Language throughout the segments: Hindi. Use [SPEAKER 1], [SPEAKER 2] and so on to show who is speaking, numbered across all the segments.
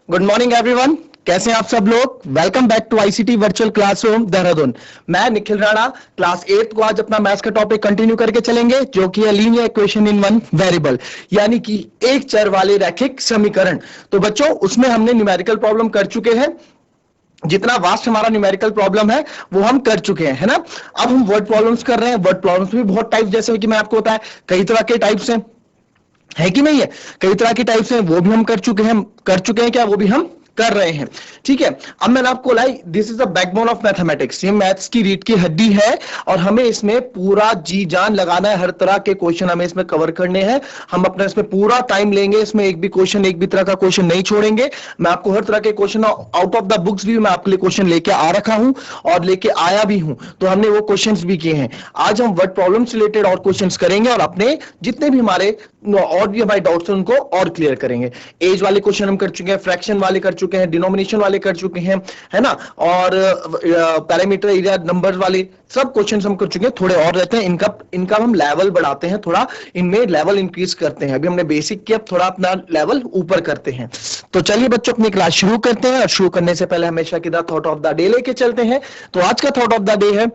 [SPEAKER 1] Good morning everyone. कैसे हैं आप सब लोग? Welcome back to ICT virtual classroom Dehradun. मैं निखिल राणा क्लास 8 को आज अपना मैथ्स का टॉपिक कंटिन्यू करके चलेंगे, जो कि है linear equation in one variable, यानी कि एक चर वाले रैखिक समीकरण। तो बच्चों, उसमें हमने न्यूमेरिकल प्रॉब्लम कर चुके हैं। जितना वास्ट हमारा न्यूमेरिकल प्रॉब्लम है वो हम कर चुके हैं, है ना। अब हम वर्ड प्रॉब्लम्स कर रहे हैं। वर्ड प्रॉब्लम्स भी बहुत टाइप, जैसे कि मैं आपको बताया, कई तरह के टाइप्स हैं, है कि नहीं है। कई तरह की टाइप्स हैं, वो भी हम कर चुके हैं क्या, वो भी हम कर रहे हैं। ठीक है। अब मैंने आपको लाई, this is the backbone of mathematics. ये मैथ्स की रीढ़ की हड्डी है और हमें इसमें पूरा जी जान लगाना है। हर तरह के क्वेश्चन हमें इसमें कवर करने हैं। हम अपना इसमें पूरा टाइम लेंगे। इसमें एक भी क्वेश्चन, एक भी तरह का क्वेश्चन नहीं छोड़ेंगे। मैं आपको हर तरह के question out of the books भी मैं आपके लिए क्वेश्चन लेके आ रखा हूं और लेके आया भी हूं। तो हमने वो क्वेश्चंस भी किए हैं। आज हम वर्ड प्रॉब्लम से रिलेटेड और क्वेश्चंस करेंगे और अपने जितने भी हमारे और भी हमारे डाउट्स हैं उनको और क्लियर करेंगे। एज वाले क्वेश्चन हम कर चुके हैं, फ्रैक्शन वाले कर चुके हैं, डिनोमिनेशन वाले कर चुके हैं, है ना। और पैरामीटर, एरिया, नंबर्स वाले सब क्वेश्चंस हम कर चुके हैं। थोड़े और रहते हैं, इनका इनका हम लेवल बढ़ाते हैं, थोड़ा इनमें लेवल इंक्रीज करते हैं। अभी हमने बेसिक किया, थोड़ा अपना लेवल ऊपर करते हैं। तो चलिए बच्चों, अपनी क्लास शुरू करते हैं। और शुरू करने से पहले हमेशा की तरह थॉट ऑफ द डे लेके चलते हैं। तो आज का थॉट ऑफ द डे है,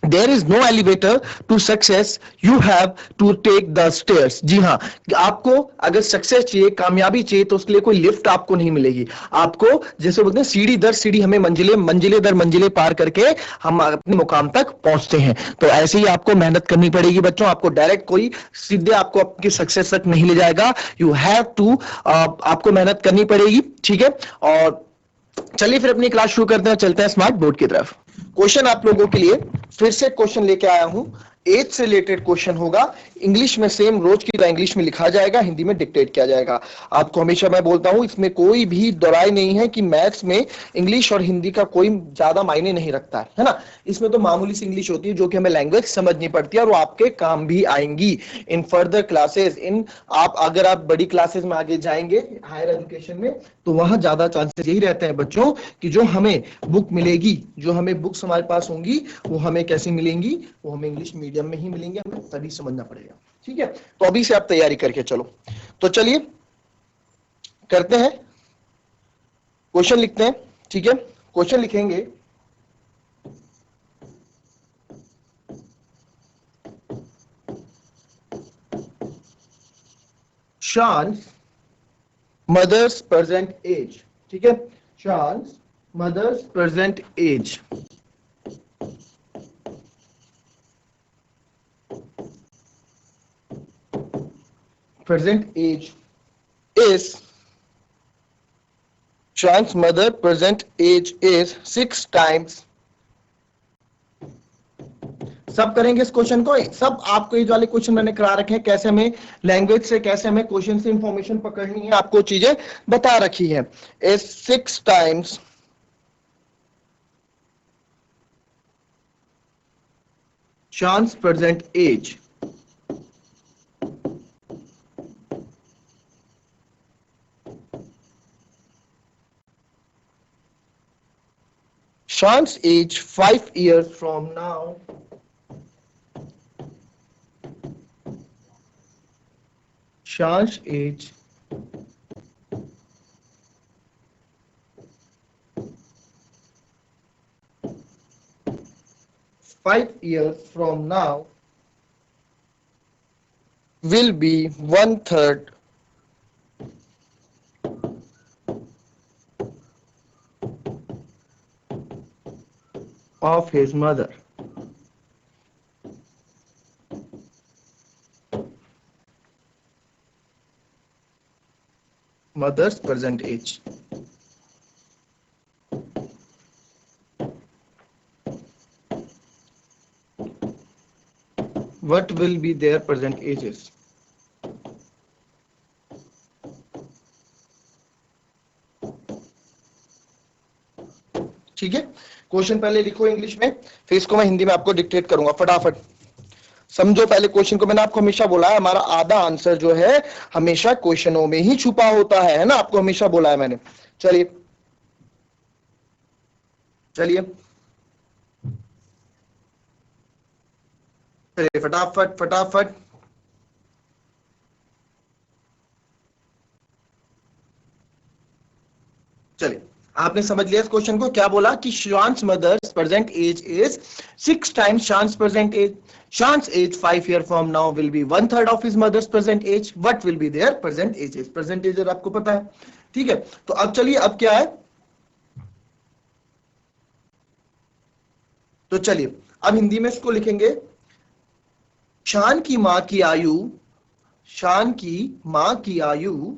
[SPEAKER 1] there is no elevator to success, you have to take the stairs. जी हाँ, आपको अगर सक्सेस चाहिए, कामयाबी चाहिए, तो उसके लिए कोई लिफ्ट आपको नहीं मिलेगी। आपको, जैसे बोलते हैं, सीढ़ी दर सीढ़ी हमें मंजिले दर मंजिले पार करके हम अपने मुकाम तक पहुंचते हैं। तो ऐसे ही आपको मेहनत करनी पड़ेगी बच्चों। आपको डायरेक्ट कोई सीधे आपको आपकी सक्सेस तक नहीं ले जाएगा। यू हैव टू, आपको मेहनत करनी पड़ेगी। ठीक है। और चलिए फिर अपनी क्लास शुरू करते हैं, चलते हैं स्मार्ट बोर्ड की तरफ। क्वेश्चन आप लोगों के लिए फिर से क्वेश्चन लेके आया हूं। एज से रिलेटेड क्वेश्चन होगा। इंग्लिश में सेम रोज की तरह इंग्लिश में लिखा जाएगा, हिंदी में डिक्टेट किया जाएगा। आपको हमेशा मैं बोलता हूं, इसमें कोई भी दोराय नहीं है कि मैथ्स में इंग्लिश और हिंदी का कोई ज्यादा मायने नहीं रखता है ना। इसमें तो मामूली सी इंग्लिश होती है जो कि हमें लैंग्वेज समझनी पड़ती है और वो आपके काम भी आएंगी इन फर्दर क्लासेस। इन आप अगर आप बड़ी क्लासेस में आगे जाएंगे हायर एजुकेशन में, तो वहां ज्यादा चांसेस यही रहते हैं बच्चों कि जो हमें बुक मिलेगी, जो हमें बुक्स हमारे पास होंगी, वो हमें कैसी मिलेंगी, वो हमें इंग्लिश मीडियम में ही मिलेंगे। हमें तभी समझना पड़ेगा। ठीक है। तो अभी से आप तैयारी करके चलो। तो चलिए करते हैं, क्वेश्चन लिखते हैं। ठीक है। क्वेश्चन लिखेंगे, शांस मदर्स प्रेजेंट एज। ठीक है। Shaan's mother's present age. Present age is, Shan's mother present age is 6 times। सब करेंगे इस क्वेश्चन को। सब आपको ये वाले क्वेश्चन मैंने करा रखे हैं, कैसे हमें लैंग्वेज से, कैसे हमें क्वेश्चन से इंफॉर्मेशन पकड़नी है, आपको चीजें बता रखी है। Is 6 times Shan's present age। Shan's age 5 years from now Shan's age 5 years from now will be 1/3 of his mother। Mother's present age। What will be their present ages? ठीक है। क्वेश्चन पहले लिखो इंग्लिश में, फिर इसको मैं हिंदी में आपको डिक्टेट करूंगा। फटाफट समझो पहले क्वेश्चन को। मैंने आपको हमेशा बोला है, हमारा आधा आंसर जो है हमेशा क्वेश्चनों में ही छुपा होता है ना। आपको हमेशा बोला है मैंने। चलिए चलिए चलिए फटाफट फटाफट। चलिए, आपने समझ लिया इस क्वेश्चन को। क्या बोला कि Shaan's mother's present age is 6 times Shaan's present age. Shaan's age 5 year from now will be 1/3 of his mother's present age. What will be their present ages? Present age आपको पता है, ठीक है। तो अब चलिए, अब क्या है, तो चलिए अब हिंदी में इसको लिखेंगे। शान की मां की आयु, शान की मां की आयु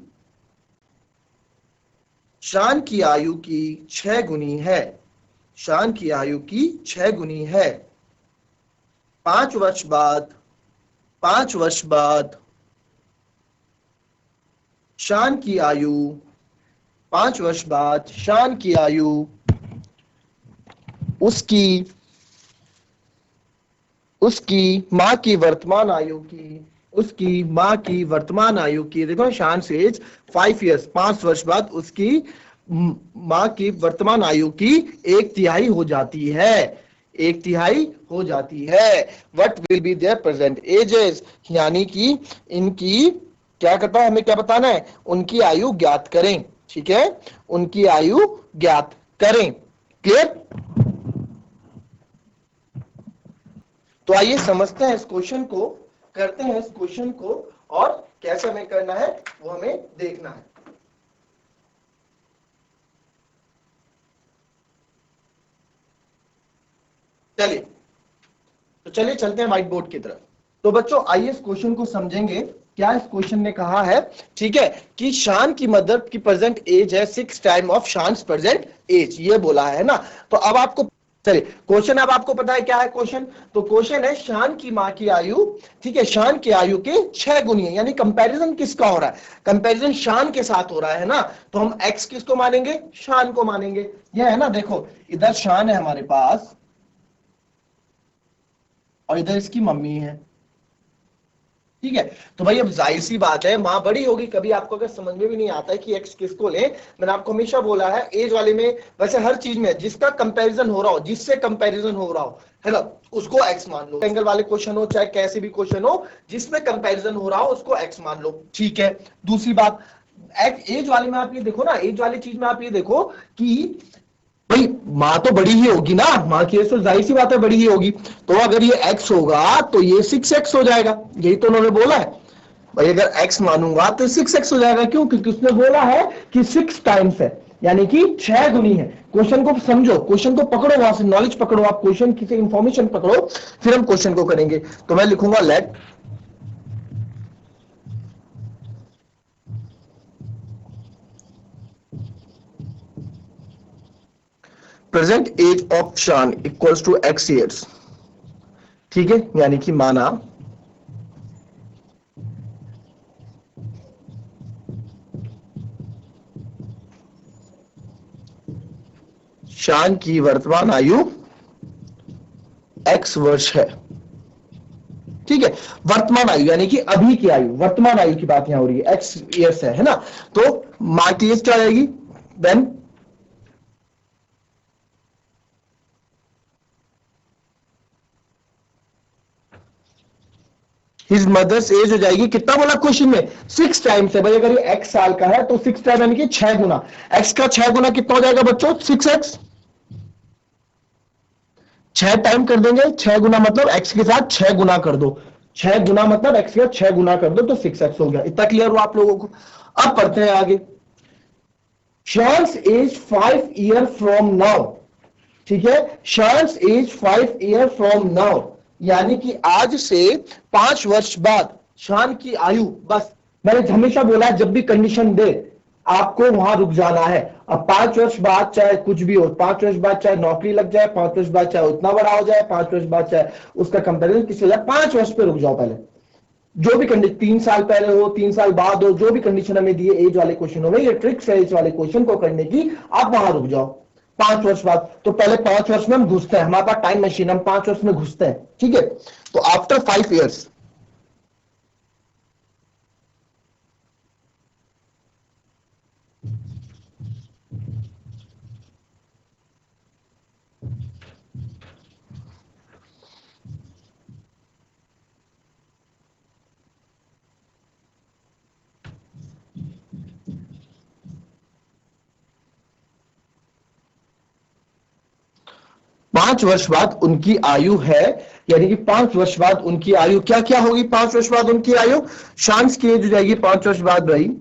[SPEAKER 1] शान की आयु की 6 गुनी है। शान की आयु की 6 गुनी है। 5 वर्ष बाद, 5 वर्ष बाद शान की आयु, 5 वर्ष बाद शान की आयु उसकी उसकी मां की वर्तमान आयु की, उसकी मां की वर्तमान आयु की, देखो शान सेज 5 ईयर्स, 5 वर्ष बाद उसकी मां की वर्तमान आयु की 1/3 हो जाती है। 1/3 हो जाती है। What will be their present edges, यानी कि इनकी क्या करता है, हमें क्या बताना है, उनकी आयु ज्ञात करें। ठीक है, उनकी आयु ज्ञात करें। क्लियर? तो आइए समझते हैं इस क्वेश्चन को, करते हैं इस क्वेश्चन को, और कैसे हमें करना है वो हमें देखना है। चलिए, तो चलिए चलते हैं व्हाइट बोर्ड की तरफ। तो बच्चों आइए इस क्वेश्चन को समझेंगे। क्या इस क्वेश्चन ने कहा है, ठीक है, कि शान की मदर की प्रेजेंट एज है 6 टाइम ऑफ शान प्रेजेंट एज, ये बोला है ना। तो अब आपको, चलिए क्वेश्चन अब आपको पता है क्या है क्वेश्चन। तो क्वेश्चन है शान की मां की आयु, ठीक है, शान की आयु के 6 गुनी है। यानी कंपैरिजन किसका हो रहा है, कंपैरिजन शान के साथ हो रहा है ना। तो हम एक्स किसको मानेंगे, शान को मानेंगे। यह है ना, देखो इधर शान है हमारे पास और इधर इसकी मम्मी है, ठीक है। तो भाई अब जाहिर सी बात है, मां बड़ी होगी। कभी आपको अगर समझ में भी नहीं आता है कि एक्स किसको ले, मैंने आपको हमेशा बोला है एज वाले में, वैसे हर चीज में जिसका कंपैरिजन हो रहा हो, जिससे कंपैरिजन हो रहा हो, है ना, उसको एक्स मान लो। एंगल वाले क्वेश्चन हो चाहे कैसे भी क्वेश्चन हो, जिसमें कंपैरिजन हो रहा हो उसको एक्स मान लो, ठीक है। दूसरी बात, एज वाले में आप ये देखो ना, एज वाली चीज में आप ये देखो कि भाई मां तो बड़ी ही होगी ना, मां की तो जाहिर सी बात है बड़ी ही होगी। तो अगर ये x होगा तो ये 6x हो जाएगा, यही तो उन्होंने बोला है। भाई अगर x मानूंगा तो 6x हो जाएगा। क्यों? क्योंकि उसने बोला है कि 6 टाइम्स है, यानी कि 6 गुनी है। क्वेश्चन को समझो, क्वेश्चन को पकड़ो, वहां से नॉलेज पकड़ो, आप क्वेश्चन की इंफॉर्मेशन पकड़ो, फिर हम क्वेश्चन को करेंगे। तो मैं लिखूंगा लेट प्रेजेंट एज ऑफ शान इक्वल्स टू x ईयर्स। ठीक है, यानी कि माना शान की वर्तमान आयु x वर्ष है। ठीक है, वर्तमान आयु यानी कि अभी की आयु, वर्तमान आयु की बात यहां हो रही है, एक्स ईयर्स है ना। तो मां की एज क्या आएगी देन, हिज मदर्स एज हो जाएगी, कितना बोला क्वेश्चन में, 6 टाइम्स है। भाई अगर ये x साल का है तो 6 टाइम यानी कि 6 गुना। x का 6 गुना कितना हो जाएगा बच्चों, 6x। 6 टाइम कर देंगे, 6 गुना मतलब x के साथ 6 गुना कर दो, 6 गुना मतलब x के साथ 6 गुना कर दो तो 6x हो गया। इतना क्लियर हुआ आप लोगों को? अब पढ़ते हैं आगे। शॉन्स एज 5 ईयर फ्रॉम नाउ, ठीक है, शॉन्स एज 5 ईयर फ्रॉम नाउ, यानी कि आज से 5 वर्ष बाद शान की आयु, बस मैंने हमेशा बोला है जब भी कंडीशन दे आपको वहां रुक जाना है। अब 5 वर्ष बाद चाहे कुछ भी हो, 5 वर्ष बाद चाहे नौकरी लग जाए, 5 वर्ष बाद चाहे उतना बड़ा हो जाए, 5 वर्ष बाद चाहे उसका कंपेरिजन किसी हो जाए, 5 वर्ष पे रुक जाओ पहले। जो भी कंडीशन, 3 साल पहले हो, 3 साल बाद हो, जो भी कंडीशन हमें दिए एज वाले क्वेश्चन में, ये ट्रिक्स है एज वाले क्वेश्चन को करने की, आप वहां रुक जाओ। 5 वर्ष बाद, तो पहले 5 वर्ष में हम घुसते हैं, हमारे पास टाइम मशीन, हम 5 वर्ष में घुसते हैं, ठीक है। तो आफ्टर 5 ईयर्स, 5 वर्ष बाद उनकी आयु है, यानी कि 5 वर्ष बाद उनकी आयु क्या क्या होगी? 5 वर्ष बाद उनकी आयु, शांस की एज हो जाएगी 5 वर्ष बाद भाई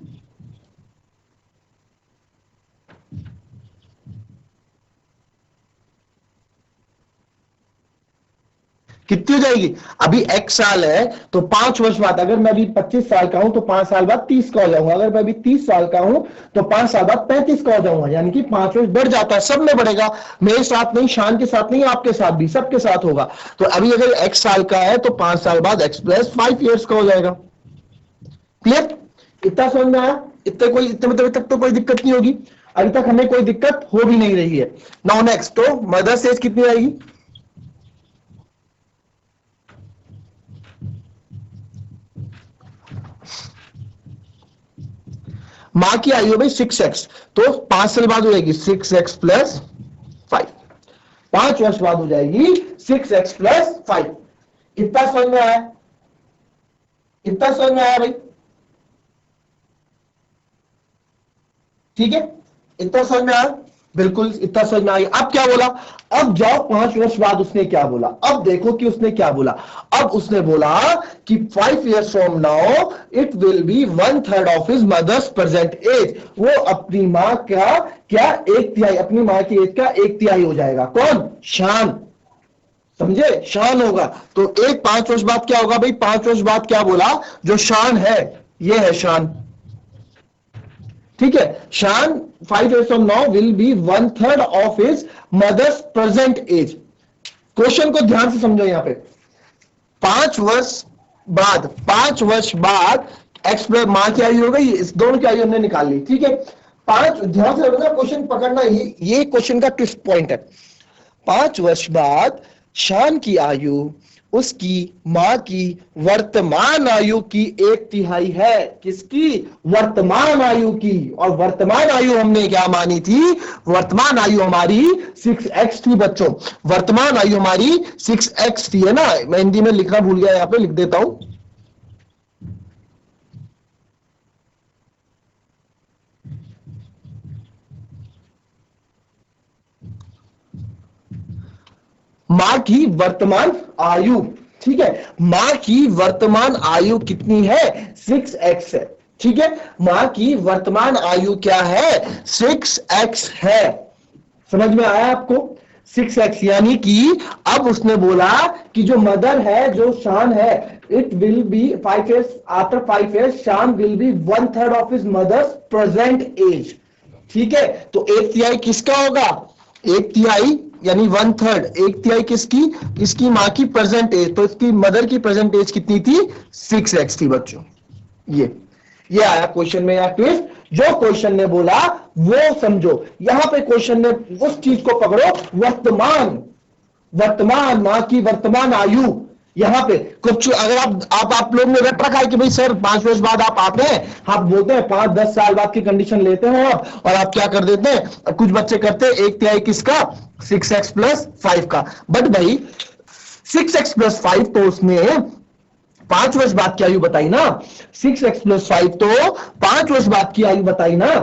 [SPEAKER 1] कितनी हो जाएगी? अभी x साल है तो 5 वर्ष बाद, अगर मैं अभी 25 साल का हूं तो 5 साल बाद 30 का हो जाऊंगा, अगर मैं अभी 30 साल का हूं तो 5 साल बाद 35 का हो जाऊंगा, यानी कि 5 वर्ष बढ़ जाता है, सब में बढ़ेगा, मेरे साथ नहीं, शान के साथ नहीं, आपके साथ भी, सबके साथ होगा। तो अभी अगर x साल का है तो 5 साल बाद x प्लस 5 ईयर्स का हो जाएगा। क्लियर? इतना समझ में आया? इतने मतलब तक तो कोई दिक्कत नहीं होगी, अभी तक हमें कोई दिक्कत हो भी नहीं रही है। नाउ नेक्स्ट, तो मदर्स एज कितनी आएगी? मां की आयु है भाई 6x, तो 5 साल बाद हो जाएगी 6x प्लस 5, 5 वर्ष बाद हो जाएगी 6x प्लस 5। इतना समझ में आया? इतना समझ में आया भाई? ठीक है, इतना समझ में आया? बिल्कुल इतना समझ में आ गया। अब क्या बोला? अब जाओ 5 वर्ष बाद उसने क्या बोला, अब देखो कि उसने क्या बोला। अब उसने बोला कि 5 years from now it will be 1/3 of his mother's present age. वो अपनी मां का क्या 1/3, अपनी मां की एज का 1/3 हो जाएगा। कौन? शान। समझे? शान होगा। तो 5 वर्ष बाद क्या होगा भाई? 5 वर्ष बाद क्या बोला? जो शान है, ये है शान। ठीक है, शान 5 years from now will be 1/3 of his mother's present age। Question को ध्यान से समझो। यहां पे 5 वर्ष बाद एक्स प्लस मां की आयु हो गई, इस दोनों की आयु हमने निकाल ली। ठीक है, 5, ध्यान से रखना, क्वेश्चन पकड़ना, ये क्वेश्चन का ट्विस्ट पॉइंट है। 5 वर्ष बाद शान की आयु उसकी मां की वर्तमान आयु की 1/3 है। किसकी? वर्तमान आयु की। और वर्तमान आयु हमने क्या मानी थी? वर्तमान आयु हमारी 6x थी बच्चों, वर्तमान आयु हमारी 6x थी, है ना? मैं हिंदी में लिखना भूल गया, यहां पे लिख देता हूं। मां की वर्तमान आयु, ठीक है, मां की वर्तमान आयु कितनी है? 6x है। ठीक है, मां की वर्तमान आयु क्या है? 6x है। समझ में आया आपको? 6x, यानी कि अब उसने बोला कि जो मदर है, जो शान है, it will be 5 years, after 5 years Shaan will be 1/3 of his mother's present age. ठीक है, तो 1/3 किसका होगा? 1/3 यानी 1/3, 1/3 किसकी? इसकी मां की प्रेजेंट एज। तो इसकी मदर की प्रेजेंट एज कितनी थी? 6x थी बच्चों। ये आया क्वेश्चन में, या ट्विस्ट। जो क्वेश्चन ने बोला वो समझो। यहां पे क्वेश्चन ने उस चीज को पकड़ो, वर्तमान मां की वर्तमान आयु। यहां पे कुछ अगर आप लोग ने रट रखा है कि भाई सर 5 वर्ष बाद आप आते हैं, आप बोलते हैं 5-10 साल बाद की कंडीशन लेते हैं आप, और आप क्या कर देते हैं, कुछ बच्चे करते हैं 1/3 किसका? 6x प्लस 5 का। बट भाई 6x प्लस 5 तो उसने 5 वर्ष बाद की आयु बताई ना। 6x प्लस 5 तो 5 वर्ष बाद की आयु बताई ना।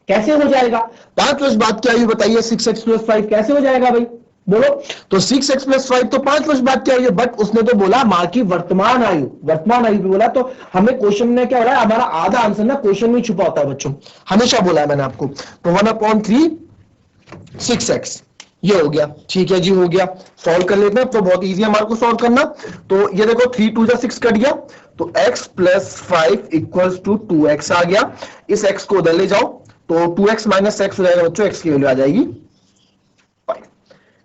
[SPEAKER 1] कैसे हो जाएगा? 5 वर्ष बाद की आयु बताइए, 6x प्लस 5 कैसे हो जाएगा भाई? बोलो। तो 6x प्लस 5 तो 5 वर्ष बाद की आयु, बट उसने तो बोला मां की वर्तमान आयु, वर्तमान आयु पे बोला। तो हमें क्वेश्चन में क्या हो रहा है? हमारा आधा आंसर ना क्वेश्चन में छुपा होता है बच्चों, हमेशा बोला है मैंने आपको। तो 1/3 6x, ये हो गया। ठीक है जी, हो गया। सॉल्व कर लेते हैं, तो बहुत इजी है हमारे को सॉल्व करना। तो ये देखो 3 2 जा 6 कट गया, तो x plus 5 equals to 2x आ गया। इस x को उधर ले जाओ, तो 2x माइनस x हो जाएगा बच्चों, x की वैल्यू आ जाएगी 5।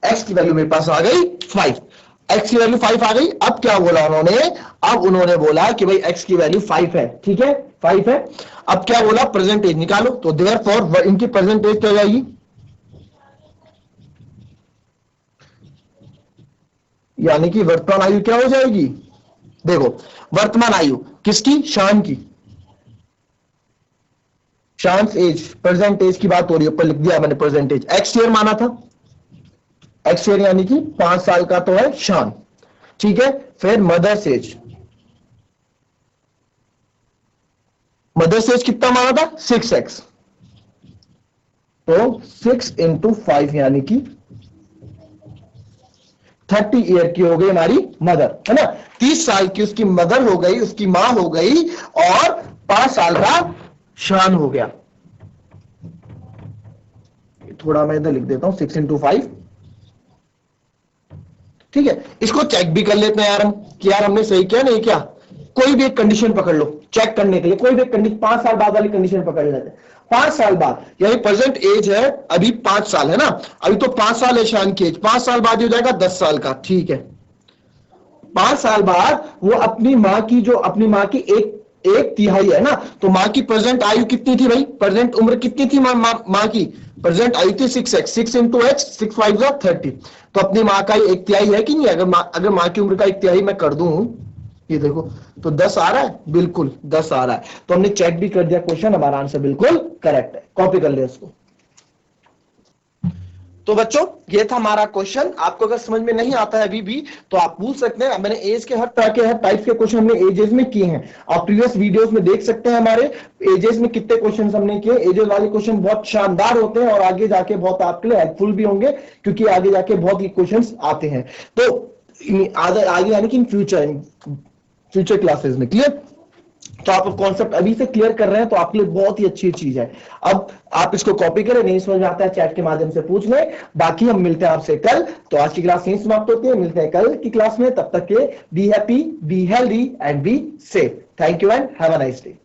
[SPEAKER 1] x की वैल्यू मेरे पास आ गई 5, x की वैल्यू 5 आ गई। अब क्या बोला उन्होंने? अब उन्होंने बोला कि भाई x की वैल्यू 5 है। ठीक है, 5 है। अब क्या बोला? प्रेजेंट एज निकालो। तो देयरफॉर इनकी प्रेजेंट एज क्या हो जाएगी? यानी कि वर्तमान आयु क्या हो जाएगी? देखो, वर्तमान आयु किसकी? शान की। शान एज, प्रेजेंट एज की बात हो रही है, ऊपर लिख दिया मैंने प्रेजेंट एज। एक्स ईयर माना था, एक्स ईयर यानी कि 5 साल का तो है शान। ठीक है, फिर मदर्स एज, मदर्स एज कितना माना था? 6x। तो 6 × 5 यानी कि 30 ईयर की हो गई हमारी मदर, है ना। 30 साल की उसकी मदर हो गई, उसकी मां हो गई, और 5 साल का शान हो गया। थोड़ा मैं इधर लिख देता हूं 6 into 5, ठीक है। इसको चेक भी कर लेते हैं यार हम कि यार हमने सही किया नहीं क्या। कोई भी एक कंडीशन पकड़ लो चेक करने के लिए, कोई भी एक कंडीशन 5 साल बाद वाली कंडीशन पकड़ लेते हैं। 5 साल बाद, यानी प्रेजेंट एज है अभी 5 साल, है ना। अभी तो 5 साल है शान की एज, 5 साल बाद हो जाएगा 10 साल का, ठीक है। 5 साल बाद वो अपनी मां की, जो अपनी मां की एक तिहाई है ना, तो मां की प्रेजेंट आयु कितनी थी भाई, प्रेजेंट उम्र कितनी थी मां की, प्रेजेंट आयु थी 6x, 6 into h, 6 5 30। तो अपनी मां का एक तिहाई है कि नहीं, अगर मां की उम्र का एक तिहाई मैं कर दूं, ये देखो, तो 10 आ रहा है, बिल्कुल 10 आ रहा है। तो हमने चेक भी कर दिया, क्वेश्चन हमारा आंसर बिल्कुल करेक्ट है। कॉपी कर ले इसको। तो बच्चों ये था हमारा क्वेश्चन। आपको अगर समझ में नहीं आता है अभी भी तो आप पूछ सकते हैं। मैंने एज के हर तरह के, हर टाइप के क्वेश्चन हमने एजेस में किए हैं। आप प्रीवियस वीडियोस में देख सकते हैं हमारे एजेस में कितने क्वेश्चन हमने किए। एजेस वाले क्वेश्चन बहुत शानदार होते हैं और आगे जाके बहुत आपके लिए हेल्पफुल भी होंगे, क्योंकि आगे जाके बहुत ही क्वेश्चन आते हैं। तो आगे यानी कि इन फ्यूचर क्लासेस में, क्लियर। तो आप कॉन्सेप्ट अभी से क्लियर कर रहे हैं तो आपके लिए बहुत ही अच्छी चीज है। अब आप इसको कॉपी करें, नहीं समझ में आता है चैट के माध्यम से पूछ लें। बाकी हम मिलते हैं आपसे कल। तो आज की क्लास यहीं समाप्त होती है, मिलते हैं कल की क्लास में। तब तक के be happy, be healthy and be safe. Thank you and have a nice day.